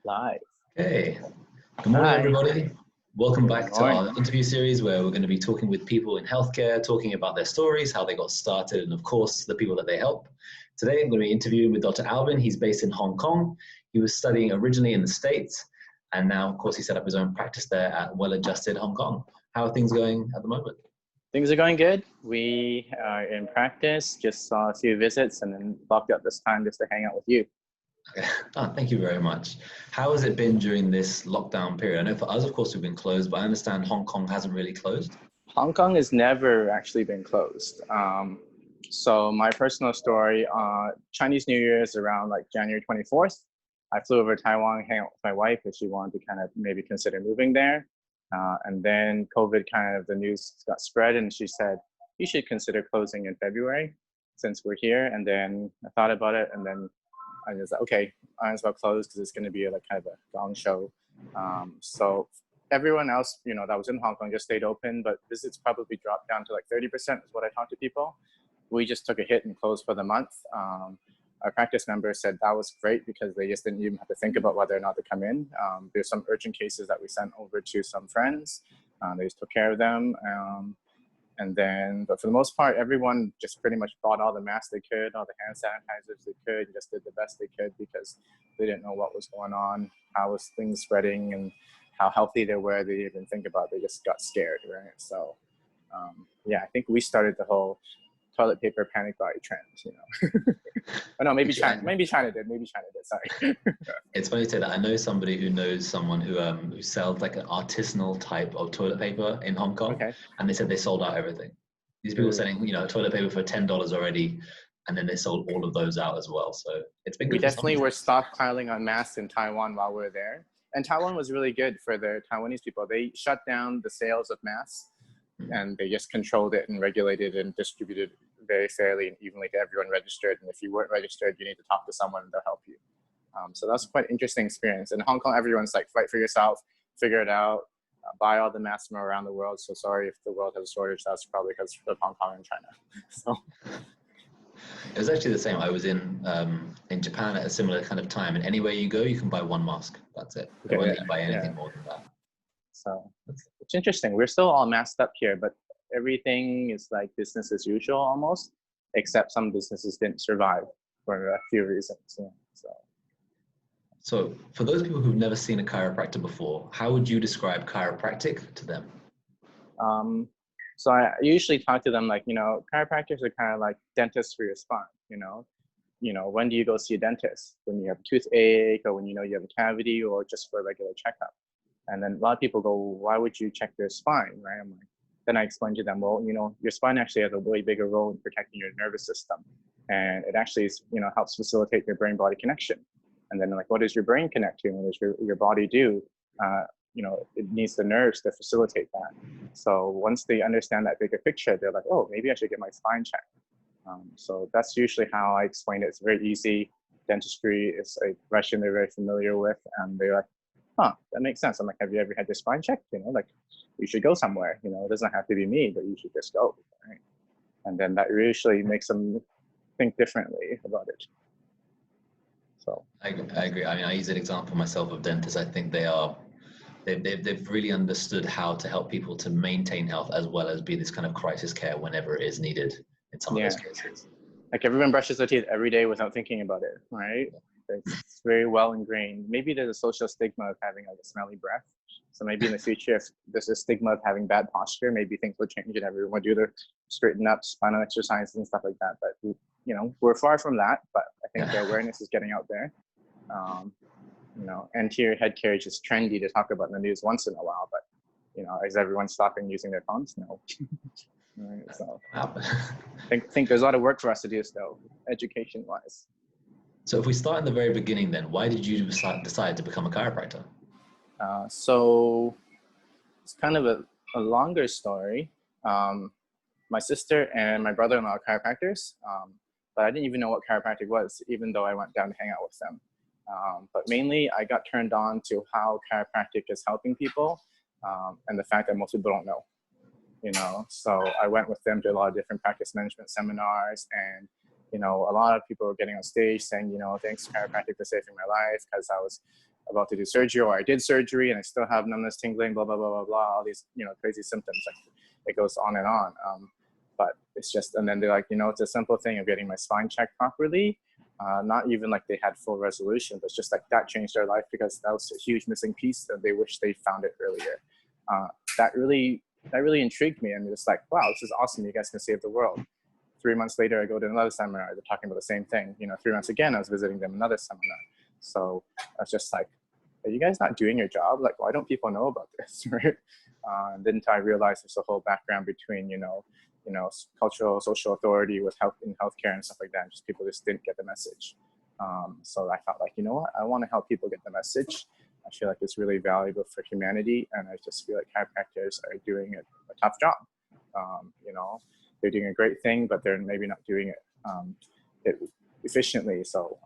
Live. Hey, good morning, Hi. everybody. Welcome back to morning. our interview series where we're going to be talking with people in healthcare, talking about their stories, how they got started, and of course, the people that they help. Today, I'm going to be interviewing with Dr. Alvin. He's based in Hong Kong. He was studying originally in the States, and now, of course, he set up his own practice there at Well-Adjusted Hong Kong. How are things going at the moment? Things are going good. We are in practice, just saw a few visits and then blocked out this time just to hang out with you. Okay. Oh, thank you very much. How has it been during this lockdown period? I know for us, of course, we've been closed, but I understand Hong Kong hasn't really closed. Hong Kong has never actually been closed. So my personal story, Chinese New Year is around like January 24th. I flew over to Taiwan, hang out with my wife because she wanted to kind of maybe consider moving there. And then COVID kind of, the news got spread and she said, you should consider closing in February since we're here. And then I thought about it and then I was like, okay, I might as well close because it's going to be like kind of a gong show. So everyone else, that was in Hong Kong just stayed open, but visits probably dropped down to like 30% is what I talked to people. We just took a hit and closed for the month. Our practice members said that was great because they just didn't even have to think about whether or not to come in. There's some urgent cases that we sent over to some friends. They just took care of them. But for the most part, everyone just pretty much bought all the masks they could, all the hand sanitizers they could, just did the best they could because they didn't know what was going on, how was things spreading, and how healthy they were. They didn't even think about it. They just got scared, right? So, yeah, I think we started the whole toilet paper panic buy trend, Oh, no, maybe China did. Sorry. It's funny to say that. I know somebody who knows someone who sells like an artisanal type of toilet paper in Hong Kong, Okay. and they said they sold out everything. These people are selling, toilet paper for $10 already, and then they sold all of those out as well. So it's been good. We definitely were stockpiling on masks in Taiwan while we were there, and Taiwan was really good for the Taiwanese people. They shut down the sales of masks, and they just controlled it and regulated and distributed very fairly and evenly to everyone registered. And if you weren't registered, you need to talk to someone and they'll help you. So that's quite an interesting experience. In Hong Kong, everyone's like, fight for yourself, figure it out, buy all the masks from around the world. So sorry if the world has a shortage, that's probably because of Hong Kong and China. So. It was actually the same. I was in Japan at a similar kind of time, and anywhere you go, you can buy one mask. That's it. You won't let you buy anything more than that. So it's interesting. We're still all masked up here, but everything is like business as usual almost, except some businesses didn't survive for a few reasons. So for those people who've never seen a chiropractor before, how would you describe chiropractic to them? So I usually talk to them like, chiropractors are kind of like dentists for your spine, when do you go see a dentist? When you have a toothache or when you have a cavity or just for a regular checkup. And then a lot of people go, why would you check their spine, right? I'm like, then I explain to them, well, your spine actually has a way bigger role in protecting your nervous system. And it actually is, helps facilitate your brain-body connection. And then like, what does your brain connect to? And what does your body do? It needs the nerves to facilitate that. So once they understand that bigger picture, they're like, oh, maybe I should get my spine checked. So that's usually how I explain it. It's very easy. Dentistry is a profession they're very familiar with. And they're like, huh, that makes sense. I'm like, have you ever had your spine checked? Like, you should go somewhere. It doesn't have to be me, but you should just go. Right? And then that usually makes them think differently about it. So I agree. I mean, I use an example myself of dentists. I think they've really understood how to help people to maintain health as well as be this kind of crisis care whenever it is needed in some of those cases. Like everyone brushes their teeth every day without thinking about it, right? It's very well ingrained. Maybe there's a social stigma of having like a smelly breath. So maybe in the future, if there's a stigma of having bad posture, maybe things will change and everyone will do their straighten up spinal exercises and stuff like that. But we're far from that. But I think the awareness is getting out there. Anterior head carriage is trendy to talk about in the news once in a while. But is everyone stopping using their phones? No. Right, so I think there's a lot of work for us to do still, education-wise. So if we start in the very beginning, then why did you decide to become a chiropractor? So it's kind of a longer story. My sister and my brother-in-law are chiropractors, but I didn't even know what chiropractic was, even though I went down to hang out with them. But mainly I got turned on to how chiropractic is helping people and the fact that most people don't know. So I went with them to a lot of different practice management seminars and you know, a lot of people were getting on stage saying, you know, thanks chiropractic for saving my life because I was about to do surgery, or I did surgery and I still have numbness, tingling, blah, blah, blah, blah, blah, all these, you know, crazy symptoms. Like, it goes on and on. But it's just, and then they're like, you know, it's a simple thing of getting my spine checked properly. Not even like they had full resolution, but just like that changed their life because that was a huge missing piece that they wish they found it earlier. That really intrigued me, and it's like, wow, this is awesome. You guys can save the world. 3 months later, I go to another seminar. They're talking about the same thing. You know, 3 months again, I was visiting them another seminar. So I was just like, are you guys not doing your job? Like, why don't people know about this, right? And then I realized there's a whole background between, you know, cultural, social authority with health in healthcare and stuff like that. And just people just didn't get the message. So I felt like, you know what? I want to help people get the message. I feel like it's really valuable for humanity, and I just feel like chiropractors are doing a tough job. You know, they're doing a great thing, but they're maybe not doing it efficiently. So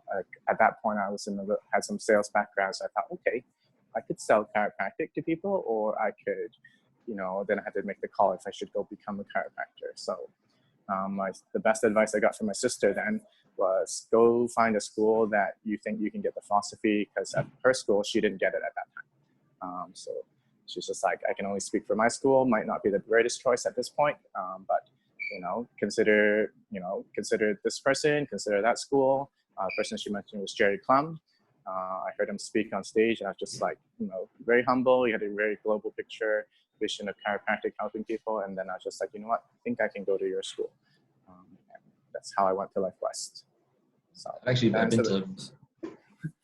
at that point, I was had some sales background, so I thought, okay, I could sell chiropractic to people, or I could, you know, then I had to make the call if I should go become a chiropractor. So the best advice I got from my sister then was go find a school that you think you can get the philosophy, because at her school, she didn't get it at that time. So she's just like, I can only speak for my school, might not be the greatest choice at this point, but you know, consider this person, consider that school. The person she mentioned was Jerry Clum. I heard him speak on stage, and I was just like, you know, very humble. He had a very global picture, vision of chiropractic helping people. And then I was just like, you know what, I think I can go to your school. And that's how I went to Life West. So Actually, I've been to.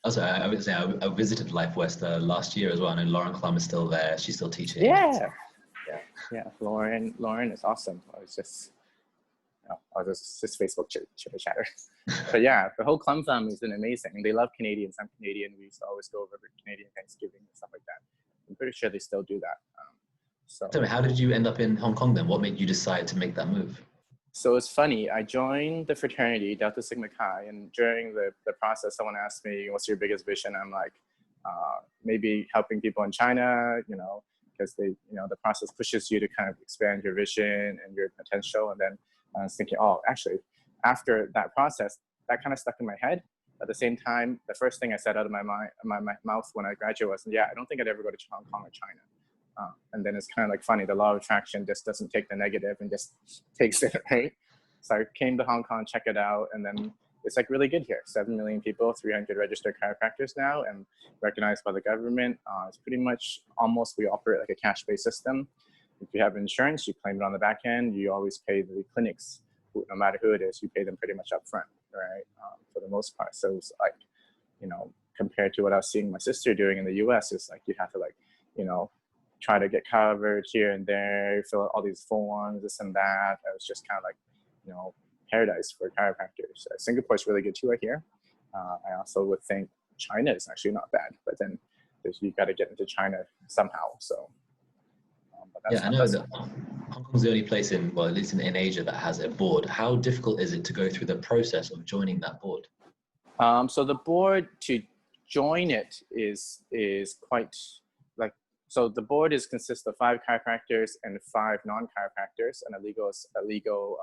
Also, I would say I visited Life West last year as well. I know Lauren Clum is still there. She's still teaching. Yeah. Lauren is awesome. I was just Facebook chitter chatter. But yeah, the whole Clum family has been amazing. They love Canadians. I'm Canadian. We used to always go over for Canadian Thanksgiving and stuff like that. I'm pretty sure they still do that. So tell me, how did you end up in Hong Kong then? What made you decide to make that move? So it's funny. I joined the fraternity, Delta Sigma Chi, and during the process, someone asked me, "What's your biggest vision?" I'm like, maybe helping people in China, you know, because the process pushes you to kind of expand your vision and your potential. And then I was thinking, oh, actually, after that process, that kind of stuck in my head. At the same time, the first thing I said out of my mouth when I graduated was, "Yeah, I don't think I'd ever go to Hong Kong or China." And then it's kind of like funny, the law of attraction just doesn't take the negative and just takes it, right? So I came to Hong Kong, check it out, and then it's like really good here. 7 million people, 300 registered chiropractors now, and recognized by the government. It's pretty much almost, we operate like a cash-based system. If you have insurance, you claim it on the back end. You always pay the clinics, no matter who it is, you pay them pretty much up front, right? For the most part. So it's like, you know, compared to what I was seeing my sister doing in the US, it's like you have to like, you know, try to get coverage here and there, fill out all these forms, this and that. It was just kind of like, you know, paradise for chiropractors. Singapore is really good too, I hear. I also would think China is actually not bad, but then you got to get into China somehow. So, but that's I know that Hong Kong's the only place in, well, at least in Asia, that has a board. How difficult is it to go through the process of joining that board? So the board to join it is quite like, so the board consists of 5 chiropractors and 5 non-chiropractors and a legal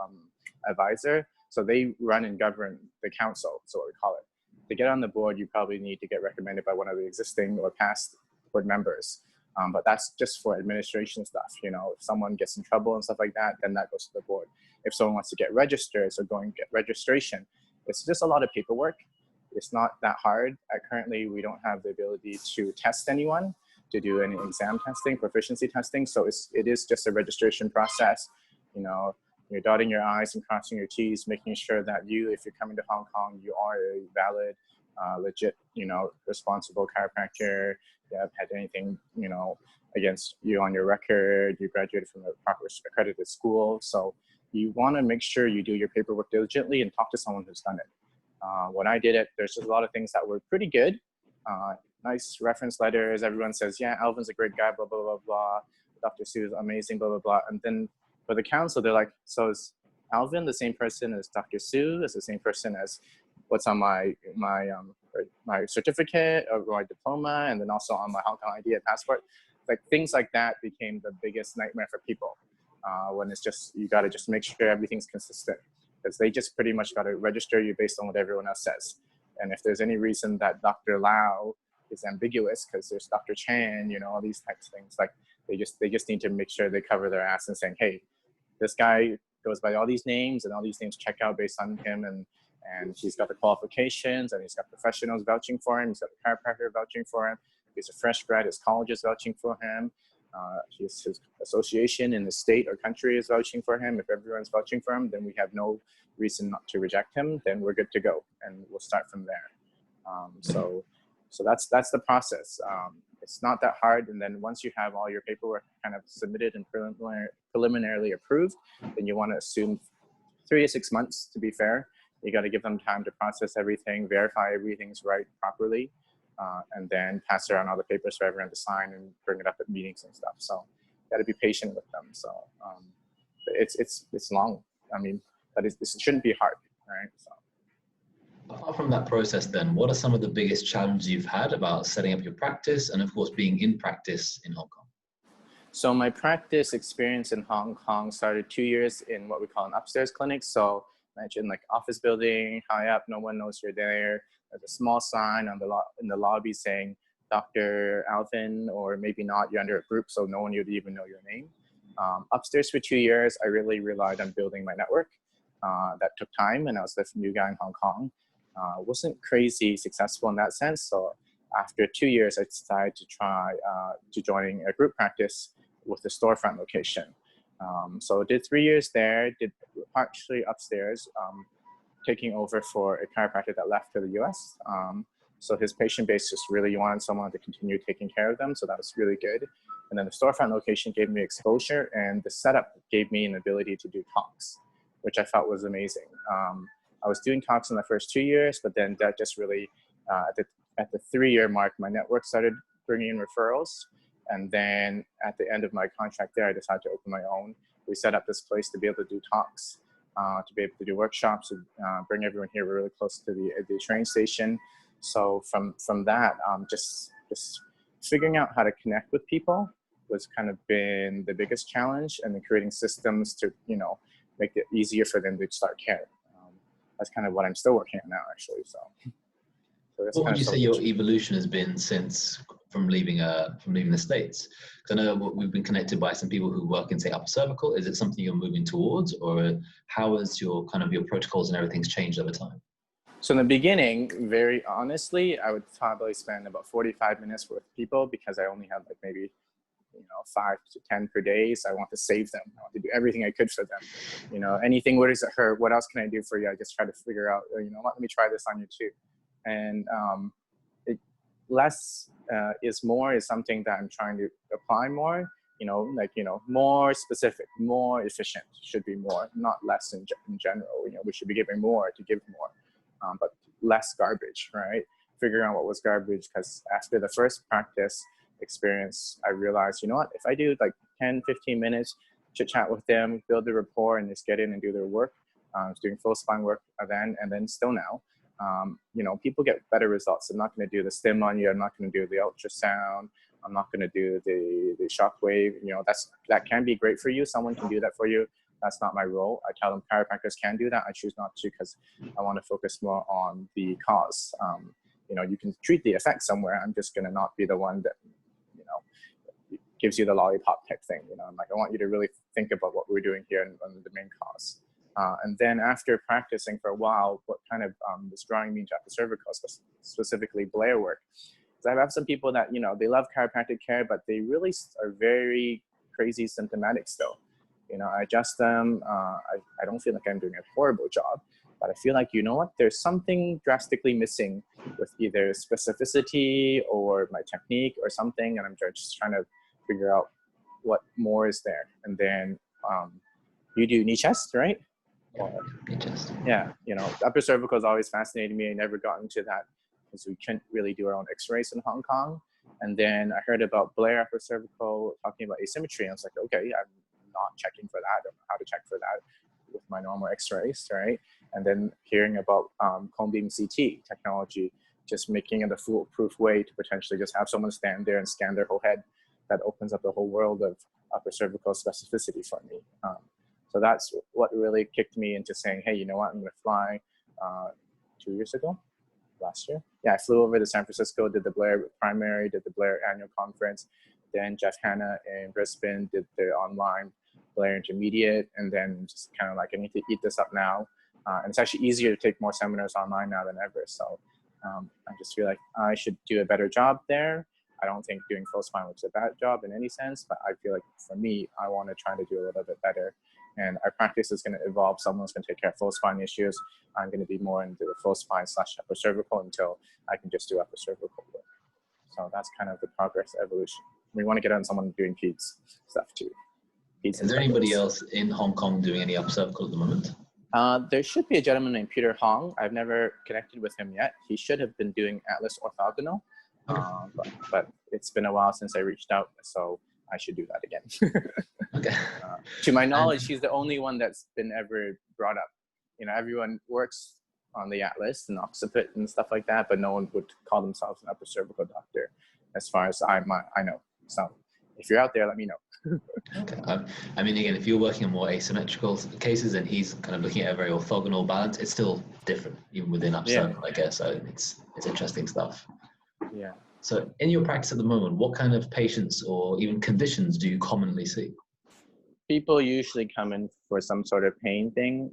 advisor. So they run and govern the council, so what we call it. To get on the board, you probably need to get recommended by one of the existing or past board members. But that's just for administration stuff. You know, if someone gets in trouble and stuff like that, then that goes to the board. If someone wants to get registered, so going get registration, it's just a lot of paperwork. It's not that hard. Currently, we don't have the ability to test anyone, to do any exam testing, proficiency testing. So it is just a registration process. You know, you're dotting your I's and crossing your T's, making sure that if you're coming to Hong Kong, you are a valid, legit, you know, responsible chiropractor. You haven't had anything, you know, against you on your record. You graduated from a proper accredited school. So you want to make sure you do your paperwork diligently and talk to someone who's done it. When I did it, there's just a lot of things that were pretty good. Nice reference letters. Everyone says, yeah, Alvin's a great guy, blah, blah, blah, blah. Dr. Sue is amazing, blah, blah, blah. And then for the council, they're like, so is Alvin the same person as Dr. Sue? Is the same person as what's on my certificate or my diploma, and then also on my Hong Kong ID and passport? Like things like that became the biggest nightmare for people when it's just, you got to just make sure everything's consistent. because they just pretty much got to register you based on what everyone else says. And if there's any reason that Dr. Lau is ambiguous because there's Dr. Chan, you know, all these types of things, like they just need to make sure they cover their ass and saying, hey, this guy goes by all these names and all these names check out based on him, and he's got the qualifications and he's got professionals vouching for him, he's got a chiropractor vouching for him, he's a fresh grad, his college is vouching for him, his association in the state or country is vouching for him. If everyone's vouching for him, then we have no reason not to reject him, then we're good to go, and we'll start from there. So that's the process. It's not that hard, and then once you have all your paperwork kind of submitted and preliminarily approved, then you want to assume 3 to 6 months, to be fair. You got to give them time to process everything, verify everything's right properly, and then pass around all the papers for everyone to sign and bring it up at meetings and stuff. So you got to be patient with them. So it's long. I mean, but it shouldn't be hard, right? So. Apart from that process then, what are some of the biggest challenges you've had about setting up your practice and of course being in practice in Hong Kong? So my practice experience in Hong Kong started 2 years in what we call an upstairs clinic. So imagine like office building, high up, no one knows you're there. There's a small sign on in the lobby saying Dr. Alvin, or maybe not, you're under a group, so no one would even know your name. Upstairs for 2 years, I really relied on building my network. That took time, and I was the new guy in Hong Kong. Wasn't crazy successful in that sense. So after 2 years, I decided to try joining a group practice with the storefront location. So I did 3 years there, did partially upstairs, taking over for a chiropractor that left to the US. So his patient base just really wanted someone to continue taking care of them. So that was really good. And then the storefront location gave me exposure, and the setup gave me an ability to do talks, which I felt was amazing. I was doing talks in the first 2 years, but then that just really, at the 3-year mark, my network started bringing in referrals. And then at the end of my contract there, I decided to open my own. We set up this place to be able to do talks, to be able to do workshops, and bring everyone here. We're really close to the train station. So from that, just figuring out how to connect with people was kind of been the biggest challenge, and then creating systems to, you know, make it easier for them to start care. That's kind of what I'm still working on now, actually. So that's what would you say your evolution. evolution has been since from leaving the States? Because I know we've been connected by some people who work in, say, upper cervical. Is it something you're moving towards, or how has your protocols and everything's changed over time? So in the beginning, very honestly, I would probably spend about 45 minutes with people, because I only had like maybe 5 to 10 per day. So I want to save them. I want to do everything I could for them. Anything, where does it hurt? What else can I do for you? I just try to figure out, let me try this on you too. And less is more is something that I'm trying to apply more, more specific, more efficient should be more, not less in general. We should be giving more to give more, but less garbage, right? Figuring out what was garbage, because after the first practice experience, I realized, if I do like 10, 15 minutes, chit chat with them, build the rapport, and just get in and do their work. I was doing full spine work then, and then still now. People get better results. I'm not going to do the stim on you. I'm not going to do the ultrasound. I'm not going to do the shockwave. That can be great for you. Someone can do that for you. That's not my role. I tell them chiropractors can do that. I choose not to, because I want to focus more on the cause. You can treat the effect somewhere. I'm just going to not be the one that, gives you the lollipop type thing. I'm like, I want you to really think about what we're doing here and the main cause. And then after practicing for a while, what kind of was drawing me into upper cervical, specifically Blair work. I have some people that, they love chiropractic care, but they really are very crazy symptomatic still. I adjust them. I don't feel like I'm doing a horrible job, but I feel like, there's something drastically missing with either specificity or my technique or something. And I'm just trying to figure out what more is there. And then you do knee chest, right? Yeah, upper cervical has always fascinated me. I never got into that because we couldn't really do our own x-rays in Hong Kong. And then I heard about Blair upper cervical talking about asymmetry. I was like, okay, I'm not checking for that. I don't know how to check for that with my normal x-rays, right? And then hearing about cone beam CT technology, just making it a foolproof way to potentially just have someone stand there and scan their whole head. That opens up the whole world of upper cervical specificity for me. So that's what really kicked me into saying, hey, you know what, I'm going to fly 2 years ago, last year. Yeah, I flew over to San Francisco, did the Blair primary, did the Blair annual conference. Then Jeff Hanna in Brisbane did the online Blair intermediate. And then just kind of like, I need to eat this up now. And it's actually easier to take more seminars online now than ever. So I just feel like I should do a better job there. I don't think doing full spine was a bad job in any sense, but I feel like for me, I want to try to do a little bit better. And our practice is going to evolve. Someone's going to take care of full spine issues. I'm going to be more into the full spine / upper cervical until I can just do upper cervical work. So that's kind of the progress evolution. We want to get on someone doing peds stuff too. Is there anybody else in Hong Kong doing any upper cervical at the moment? There should be a gentleman named Peter Hong. I've never connected with him yet. He should have been doing Atlas orthogonal, but it's been a while since I reached out, so I should do that again. Okay. To my knowledge, he's the only one that's been ever brought up. You know, everyone works on the Atlas and occiput and stuff like that, but no one would call themselves an upper cervical doctor, as far as I know. So if you're out there, let me know. Okay. I mean, again, if you're working on more asymmetrical cases and he's kind of looking at a very orthogonal balance, it's still different, even within upper cervical, I guess. So it's interesting stuff. Yeah. So in your practice at the moment, what kind of patients or even conditions do you commonly see? People usually come in for some sort of pain thing,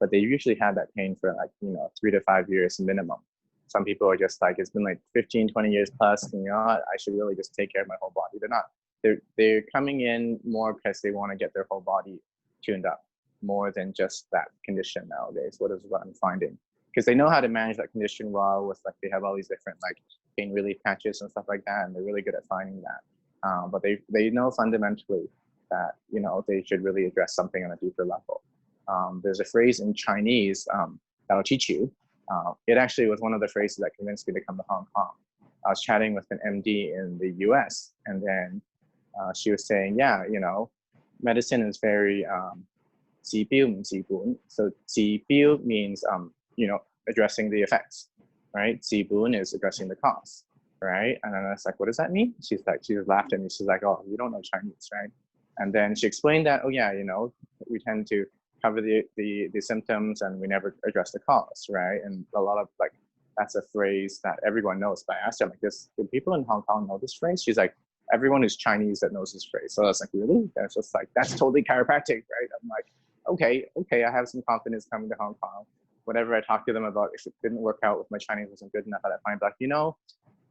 but they usually have that pain for like, 3 to 5 years minimum. Some people are just like, it's been like 15, 20 years plus, and you know what, I should really just take care of my whole body. They're coming in more because they want to get their whole body tuned up more than just that condition nowadays. What I'm finding, because they know how to manage that condition well with, like, they have all these different like pain relief patches and stuff like that, and they're really good at finding that. But they know fundamentally that, they should really address something on a deeper level. There's a phrase in Chinese that I'll teach you. It actually was one of the phrases that convinced me to come to Hong Kong. I was chatting with an MD in the US, and then she was saying, yeah, medicine is very 治標唔治本. So 治標 means, addressing the effects, right? 治本 is addressing the cause, right? And then I was like, what does that mean? She just laughed at me. She's like, oh, you don't know Chinese, right? And then she explained that, oh yeah, we tend to cover the symptoms and we never address the cause, right? And a lot of that's a phrase that everyone knows. But I asked her, do people in Hong Kong know this phrase? She's like, everyone who's Chinese that knows this phrase. So I was like, really? And it's just like, that's totally chiropractic, right? I'm like, okay, I have some confidence coming to Hong Kong. Whatever I talk to them about, if it didn't work out, if my Chinese wasn't good enough at that point,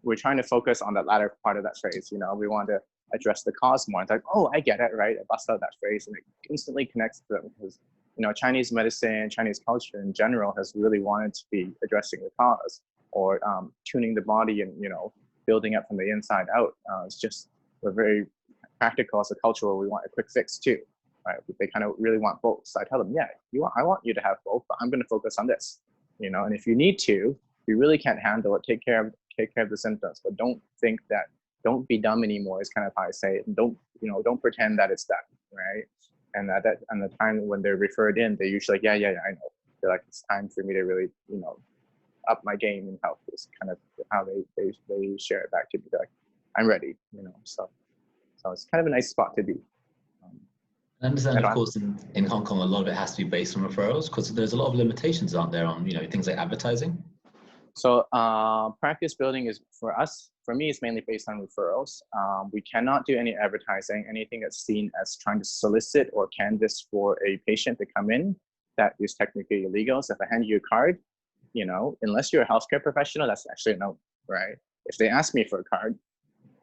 we're trying to focus on that latter part of that phrase. We want to address the cause more. It's like, oh, I get it, right? I bust out that phrase and it instantly connects to them because, Chinese medicine, Chinese culture in general has really wanted to be addressing the cause or tuning the body and, building up from the inside out. It's just, we're very practical as a culture where we want a quick fix too, right? They kind of really want both. So I tell them, yeah, I want you to have both, but I'm going to focus on this, and if you need to, you really can't handle it, take care of the symptoms, but don't be dumb anymore is kind of how I say it. And don't pretend that it's done, right? And at the time when they're referred in, they're usually like, yeah, I know. They're like, it's time for me to really, up my game in health. Is kind of how they share it back to me. They're like, I'm ready, So it's kind of a nice spot to be. I understand, of course, in Hong Kong, a lot of it has to be based on referrals because there's a lot of limitations, aren't there, on things like advertising. So practice building is for me, it's mainly based on referrals. We cannot do any advertising, anything that's seen as trying to solicit or canvas for a patient to come in. That is technically illegal. So if I hand you a card, unless you're a healthcare professional, that's actually a no, right? If they ask me for a card,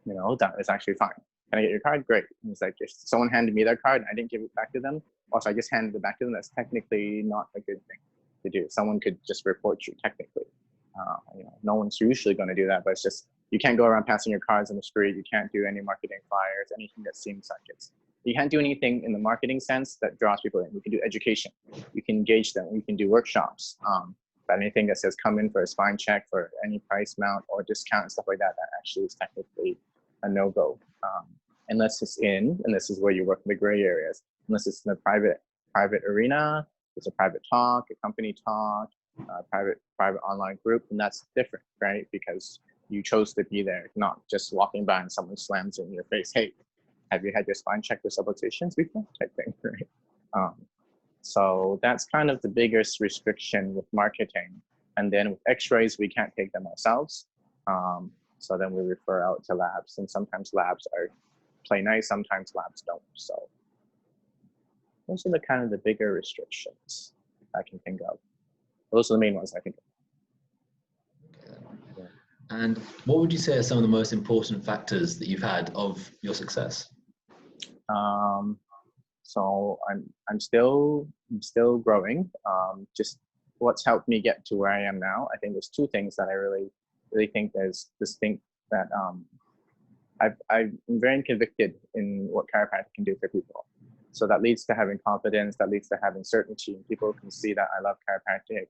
that is actually fine. Can I get your card? Great. And it's like, if someone handed me their card and I didn't give it back to them, or if I just handed it back to them, that's technically not a good thing to do. Someone could just report you technically. No one's usually going to do that, but it's just, you can't go around passing your cards on the street. You can't do any marketing flyers, anything that seems like you can't do anything in the marketing sense that draws people in. You can do education. You can engage them. You can do workshops. But anything that says come in for a spine check for any price mount or discount and stuff like that, that actually is technically a no-go. Unless it's and this is where you work in the gray areas, unless it's in a private arena, it's a private talk, a company talk, private online group, and that's different, right? Because you chose to be there, not just walking by and someone slams in your face, hey, have you had your spine checked for subluxations before, type thing, right? So that's kind of the biggest restriction with marketing. And then with x-rays, we can't take them ourselves. So then we refer out to labs, and sometimes labs play nice, sometimes labs don't. So those are the kind of the bigger restrictions I can think of. Those are the main ones I think of. Okay. And what would you say are some of the most important factors that you've had of your success? So I'm still growing. Just what's helped me get to where I am now, I think there's two things that I really think there's distinct that I'm very convicted in what chiropractic can do for people. So that leads to having confidence, that leads to having certainty. People can see that I love chiropractic.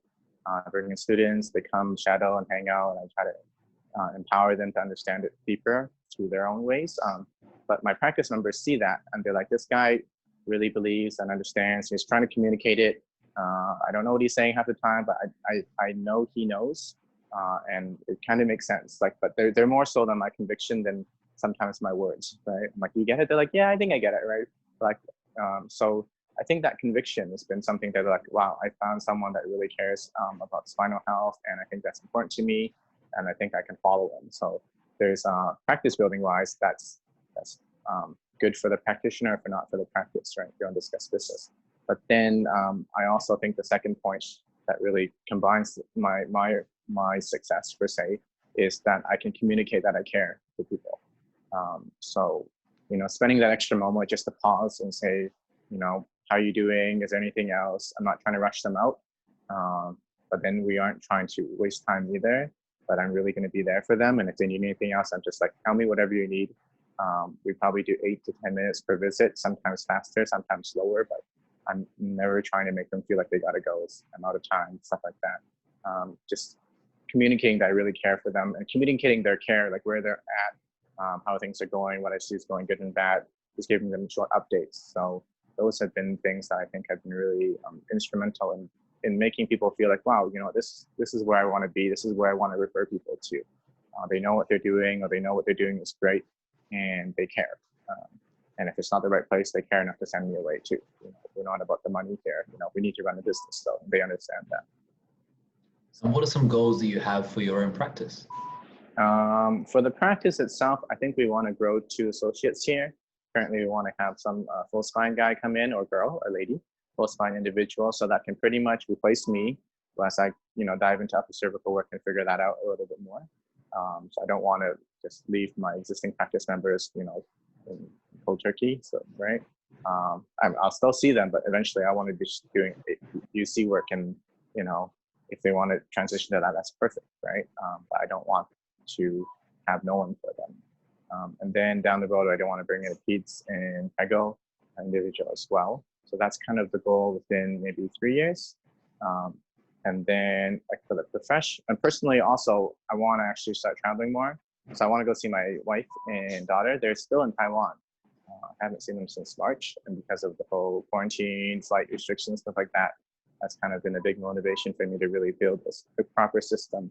Bringing students, they come shadow and hang out, and I try to empower them to understand it deeper through their own ways. But my practice members see that, and they're like, this guy really believes and understands. He's trying to communicate it. I don't know what he's saying half the time, but I know he knows, and it kind of makes sense. Like, but they're more so than my conviction than sometimes my words, right? I'm like, you get it? They're like, yeah, I think I get it, right? Like, so I think that conviction has been something that like, wow, I found someone that really cares about spinal health, and I think that's important to me, and I think I can follow them. So there's practice building wise, that's good for the practitioner, if not for the practice, right? If you want to discuss business. But then I also think the second point that really combines my success per se is that I can communicate that I care to people. So, you know, spending that extra moment just to pause and say, you know, how are you doing? Is there anything else? I'm not trying to rush them out, but then we aren't trying to waste time either. But I'm really going to be there for them. And if they need anything else, I'm just like, tell me whatever you need. We probably do 8 to 10 minutes per visit, sometimes faster, sometimes slower, but I'm never trying to make them feel like they got to go. I'm out of time, stuff like that. Just communicating that I really care for them, and communicating their care, like where they're at, how things are going, what I see is going good and bad, just giving them short updates. So those have been things that I think have been really instrumental in making people feel like, wow, you know, this is where I want to be. This is where I want to refer people to. They know what they're doing, or they know what they're doing is great, and they care. And if it's not the right place, they care enough to send me away too. You know, we're not about the money here. You know, we need to run a business, so they understand that. So what are some goals that you have for your own practice? For the practice itself, I think we want to grow 2 associates here. Currently, we want to have some full spine guy come in, or girl, or lady, full spine individual, so that can pretty much replace me unless I, you know, dive into upper cervical work and figure that out a little bit more. So I don't want to just leave my existing practice members, you know, in cold turkey. So, right. I'll still see them, but eventually I want to be just doing UC work, and, you know, if they want to transition to that, that's perfect, right? But I don't want to have no one for them. And then down the road, I don't want to bring in a peds and pego individual as well. So that's kind of the goal within maybe 3 years. And then like for the profession, and personally also, I want to actually start traveling more. So I want to go see my wife and daughter. They're still in Taiwan. I haven't seen them since March, and because of the whole quarantine, flight restrictions, stuff like that, that's kind of been a big motivation for me to really build a proper system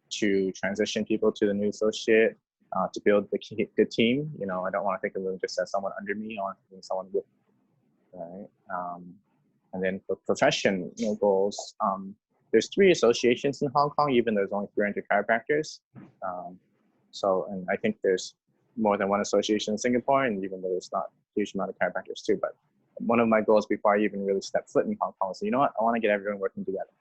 to transition people to the new associate, to build the team. You know, I don't want to think of them just as someone under me. I want to think of someone with, right? And then for profession, you know, goals, there's 3 associations in Hong Kong, even though there's only 300 chiropractors. So, and I think there's more than 1 association in Singapore, and even though there's not a huge amount of chiropractors too. But one of my goals before I even really step foot in Hong Kong is, you know what, I want to get everyone working together.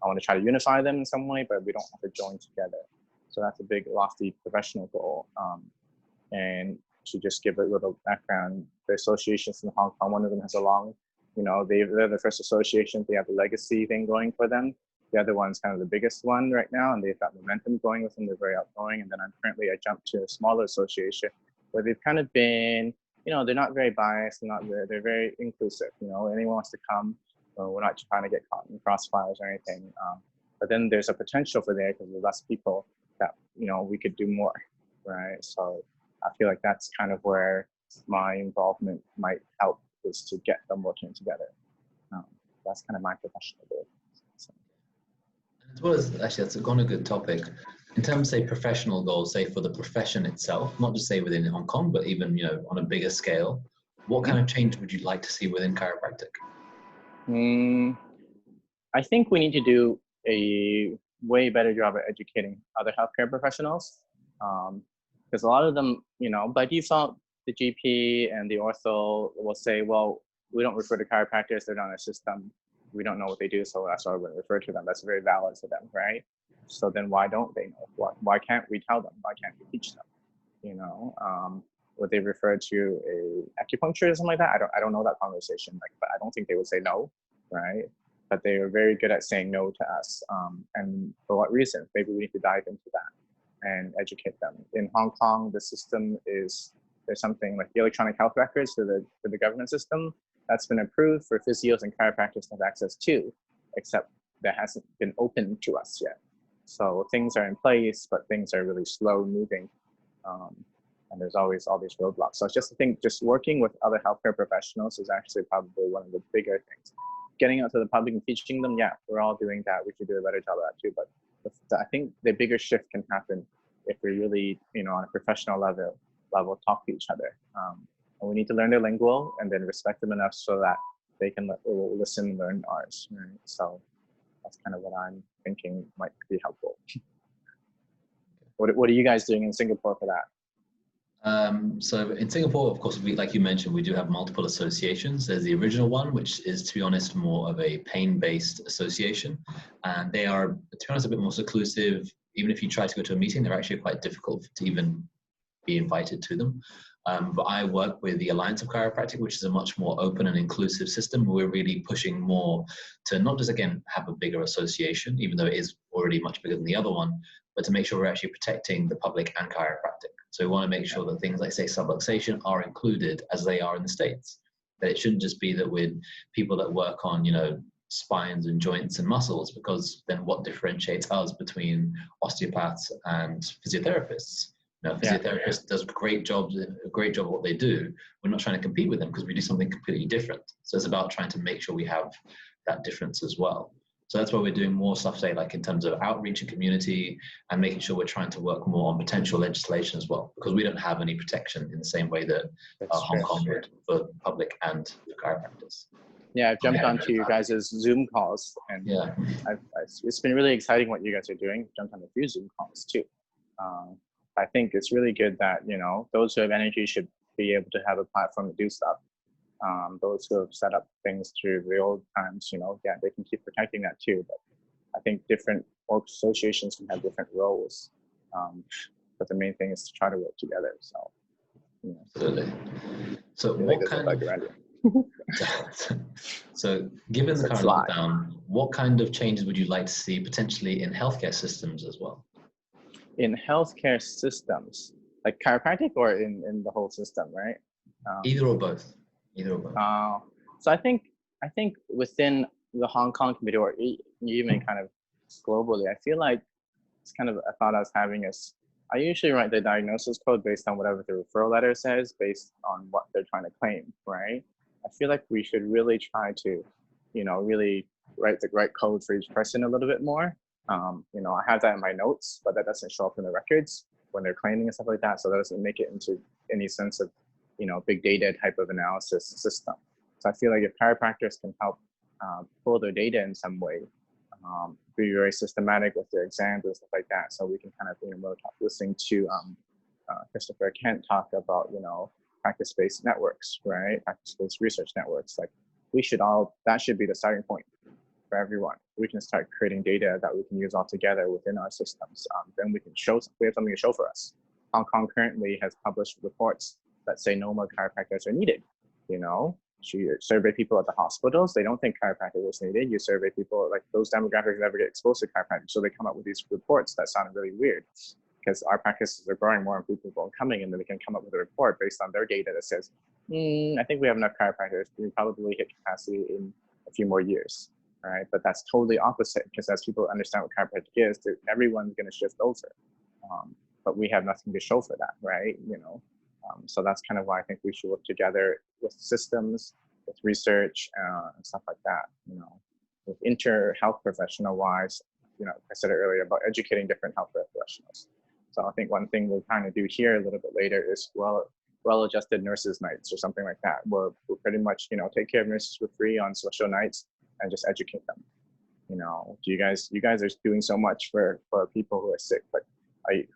I want to try to unify them in some way, but we don't have to join together. So that's a big, lofty professional goal. And to just give a little background, the associations in Hong Kong, one of them has a long, you know, they're the first association. They have a legacy thing going for them. The other one's kind of the biggest one right now, and they've got momentum going with them. They're very outgoing. And then I jumped to a smaller association where they've kind of been, you know, they're not very biased, they're very inclusive. You know, anyone wants to come. We're not trying to get caught in crossfires or anything. But then there's a potential for there because there's less people that, you know, we could do more, right? So I feel like that's kind of where my involvement might help, is to get them working together. That's kind of my professional goal. So. As well as, actually, that's a good topic. In terms of, say, professional goals, say for the profession itself, not just say within Hong Kong, but even, you know, on a bigger scale, what kind of change would you like to see within chiropractic? Mm, I think we need to do a way better job at educating other healthcare professionals. Because a lot of them, by default, the GP and the ortho will say, well, we don't refer to chiropractors, they're not in our system. We don't know what they do, so that's why we're going to refer to them. That's very valid to them, right? So then why don't they know? Why can't we tell them? Why can't we teach them? Would they refer to a acupuncture or something like that? I don't know that conversation, but I don't think they would say no, right? But they are very good at saying no to us. And for what reason? Maybe we need to dive into that and educate them. In Hong Kong, the system there's something like the electronic health records for the government system that's been approved for physios and chiropractors to have access to, except that hasn't been open to us yet. So things are in place, but things are really slow moving. And there's always all these roadblocks. So I think just working with other healthcare professionals is actually probably one of the bigger things. Getting out to the public and teaching them, yeah, we're all doing that. We should do a better job of that too. But I think the bigger shift can happen if we really, on a professional level talk to each other. And we need to learn their lingo and then respect them enough so that they can listen and learn ours. Right? So that's kind of what I'm thinking might be helpful. What are you guys doing in Singapore for that? So in Singapore, of course, like you mentioned, we do have multiple associations. There's the original one, which is, to be honest, more of a pain-based association. And they are, to be honest, a bit more seclusive. Even if you try to go to a meeting, they're actually quite difficult to even be invited to them. But I work with the Alliance of Chiropractic, which is a much more open and inclusive system. We're really pushing more to not just, again, have a bigger association, even though it is already much bigger than the other one, but to make sure we're actually protecting the public and chiropractic. So we want to make sure that things like, say, subluxation are included as they are in the States. That it shouldn't just be that with people that work on, spines and joints and muscles, because then what differentiates us between osteopaths and physiotherapists? Physiotherapist does a great job at what they do. We're not trying to compete with them because we do something completely different. So it's about trying to make sure we have that difference as well. So that's why we're doing more stuff, say, like in terms of outreach and community, and making sure we're trying to work more on potential legislation as well, because we don't have any protection in the same way that Hong Kong would for public and the chiropractors. Yeah, I've jumped onto your guys' Zoom calls, and it's been really exciting what you guys are doing. Jumped on a few Zoom calls too. I think it's really good that, those who have energy should be able to have a platform to do stuff. Those who have set up things through the old times, they can keep protecting that too. But I think different associations can have different roles. But the main thing is to try to work together. So, Absolutely. So what kind of, so given the current lockdown, what kind of changes would you like to see potentially in healthcare systems as well? In healthcare systems, like chiropractic, or in the whole system, right? Either or both. So I think within the Hong Kong community, or even kind of globally, I feel like it's kind of a thought I was having is, I usually write the diagnosis code based on whatever the referral letter says, based on what they're trying to claim, right? I feel like we should really try to, really write the right code for each person a little bit more. I have that in my notes, but that doesn't show up in the records when they're claiming and stuff like that. So that doesn't make it into any sense of, big data type of analysis system. So I feel like if chiropractors can help pull their data in some way, be very systematic with their exams and stuff like that, so we can kind of, listening to Christopher Kent talk about, practice-based networks, right? Practice-based research networks. Like that should be the starting point for everyone. We can start creating data that we can use all together within our systems. Then we have something to show for us. Hong Kong currently has published reports that say no more chiropractors are needed. You survey people at the hospitals, they don't think chiropractic is needed. You survey people, like those demographics never get exposed to chiropractic, so they come up with these reports that sound really weird, because our practices are growing, more and people are coming, and then they can come up with a report based on their data that says, I think we have enough chiropractors, we probably hit capacity in a few more years. Right, but that's totally opposite, because as people understand what chiropractic is, everyone's going to shift over. But we have nothing to show for that, right? So that's kind of why I think we should work together with systems, with research, and stuff like that. With health professional wise, I said it earlier about educating different health professionals. So I think one thing we're trying to do here a little bit later is well-adjusted nurses nights or something like that, where we'll pretty much take care of nurses for free on special nights. and just educate them. You guys are doing so much for people who are sick, but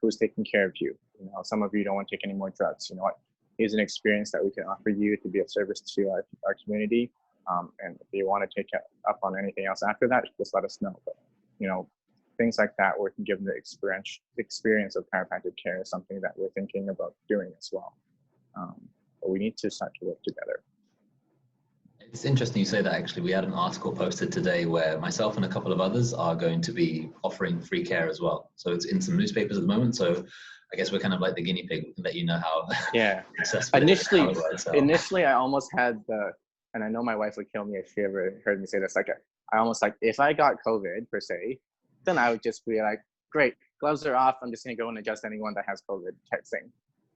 who's taking care of you? Some of you don't want to take any more drugs. You know what? Here's an experience that we can offer you to be of service to our community. And if you want to take up on anything else after that, just let us know. But things like that, where we can give them the experience of chiropractic care is something that we're thinking about doing as well. But we need to start to work together. It's interesting you say that. Actually, we had an article posted today where myself and a couple of others are going to be offering free care as well. So it's in some newspapers at the moment. So I guess we're kind of like the guinea pig. We can let you know how successful initially I almost had and I know my wife would kill me if she ever heard me say this, I almost if I got COVID per se, then I would just be like, great, gloves are off, I'm just gonna go and adjust anyone that has COVID type thing.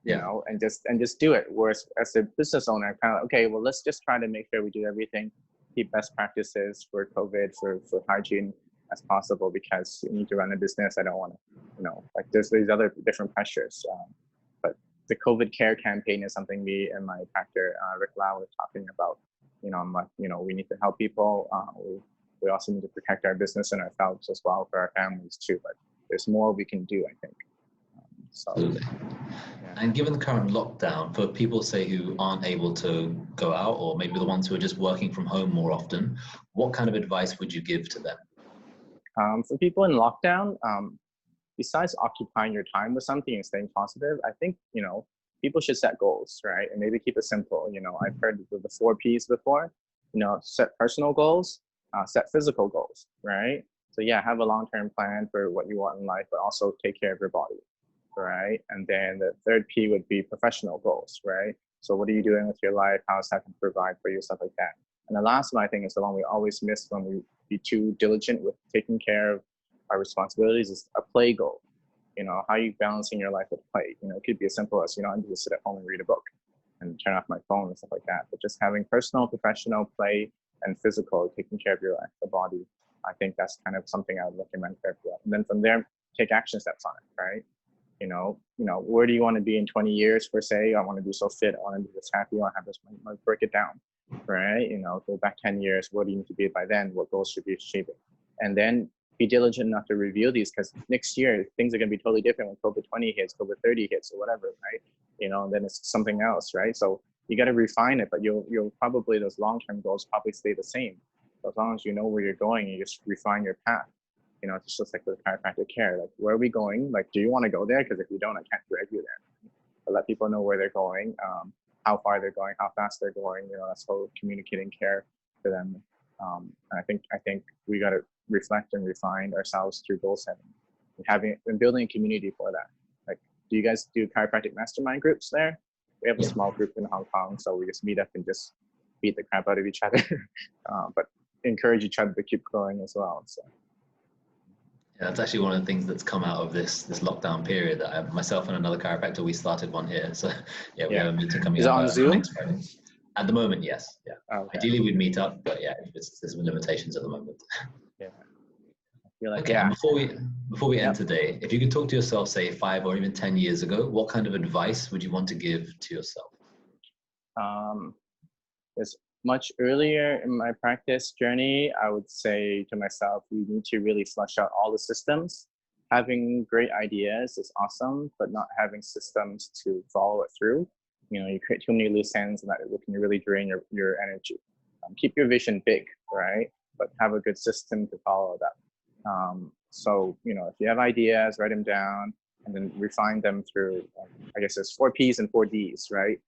And just do it. Whereas as a business owner, I'm kind of okay, well, let's just try to make sure we do everything, keep best practices for COVID, for hygiene as possible, because you need to run a business. I don't want to, there's these other different pressures. But the COVID care campaign is something me and my practitioner, Rick Lau, were talking about. I'm like, we need to help people. We also need to protect our business and ourselves as well, for our families too. But there's more we can do, I think. Absolutely. And given the current lockdown, for people, say, who aren't able to go out, or maybe the ones who are just working from home more often, what kind of advice would you give to them? For people in lockdown, besides occupying your time with something and staying positive, I think, people should set goals, right? And maybe keep it simple. I've heard the 4 Ps before, set personal goals, set physical goals, right? So have a long-term plan for what you want in life, but also take care of your body, right? And then the 3rd P would be professional goals, right? So what are you doing with your life? How is that going to provide for you? Stuff like that. And the last one, I think, is the one we always miss when we be too diligent with taking care of our responsibilities, is a play goal. How are you balancing your life with play? It could be as simple as, I'm just sit at home and read a book and turn off my phone and stuff like that. But just having personal, professional, play, and physical, taking care of your life, the body, I think that's kind of something I would recommend for everyone. And then from there, take action steps on it, right? Where do you want to be in 20 years, per se? I want to be so fit. I want to be this happy. I want to have this money. Break it down, right? Go back 10 years. What do you need to be by then? What goals should be achieving? And then be diligent enough to review these, because next year things are going to be totally different when COVID-20 hits, COVID-30 hits, or whatever, right? And then it's something else, right? So you got to refine it, but you'll probably, those long-term goals probably stay the same. So as long as you know where you're going, you just refine your path. It's just like with chiropractic care. Like, where are we going? Like, do you want to go there? Because if you don't, I can't drag you there. But let people know where they're going, how far they're going, how fast they're going. That's whole communicating care to them. And I think we got to reflect and refine ourselves through goal setting and building a community for that. Like, do you guys do chiropractic mastermind groups there? We have a small group in Hong Kong, so we just meet up and just beat the crap out of each other, but encourage each other to keep growing as well. So. Yeah, that's actually one of the things that's come out of this lockdown period. That myself and another chiropractor, we started one here. So we have a meeting coming up. Is it on Zoom? Next Friday. At the moment, yes. Yeah. Oh, okay. Ideally, we'd meet up, but there's some limitations at the moment. Yeah. Like, okay. And before we end today, if you could talk to yourself, say 5 or even 10 years ago, what kind of advice would you want to give to yourself? It's much earlier in my practice journey, I would say to myself, you need to really flush out all the systems. Having great ideas is awesome, but not having systems to follow it through. You create too many loose ends, and that can really drain your energy. Keep your vision big, right? But have a good system to follow that. So, if you have ideas, write them down and then refine them through, I guess there's 4 Ps and 4 Ds, right?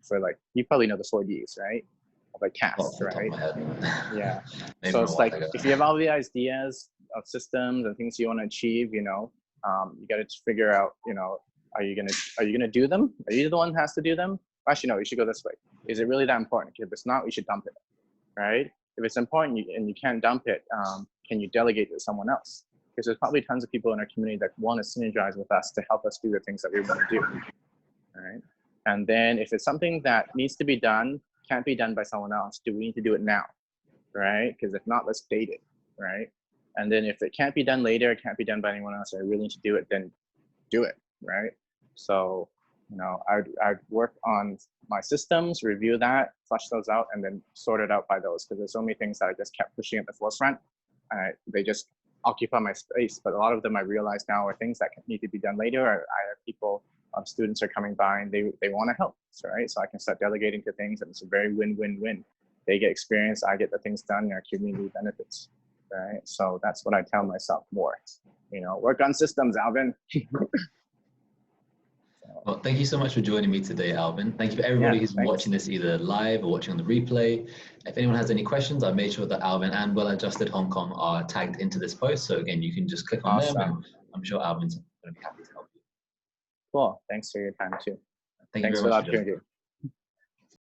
For like, you probably know the 4 Ds, right? Like cast, right? Yeah. So it's like, if you have all the ideas of systems and things you want to achieve, you got to figure out, are you gonna do them? Are you the one who has to do them? Actually, no, you should go this way. Is it really that important? If it's not, we should dump it, right? If it's important and you can't dump it, can you delegate it to someone else? Because there's probably tons of people in our community that want to synergize with us to help us do the things that we want to do, right? And then if it's something that needs to be done, can't be done by someone else, do we need to do it now, right? Because if not, let's date it, right? And then if it can't be done later, it can't be done by anyone else, I really need to do it, then do it, right? So I'd work on my systems, review that, flush those out, and then sort it out by those, because there's so many things that I just kept pushing at the forefront. They just occupy my space, but a lot of them I realize now are things that need to be done later. Or I have people, students are coming by and they want to help, right? So I can start delegating to things, and it's a very win-win-win. They get experience, I get the things done, and our community benefits, right? So that's what I tell myself more. Work on systems, Alvin. Well, thank you so much for joining me today, Alvin. Thank you for everybody who's watching this either live or watching on the replay. If anyone has any questions, I made sure that Alvin and Well Adjusted Hong Kong are tagged into this post. So again, you can just click on them, and I'm sure Alvin's going to be happy to help you. Cool. Thanks for your time too. Thanks for the very much. opportunity.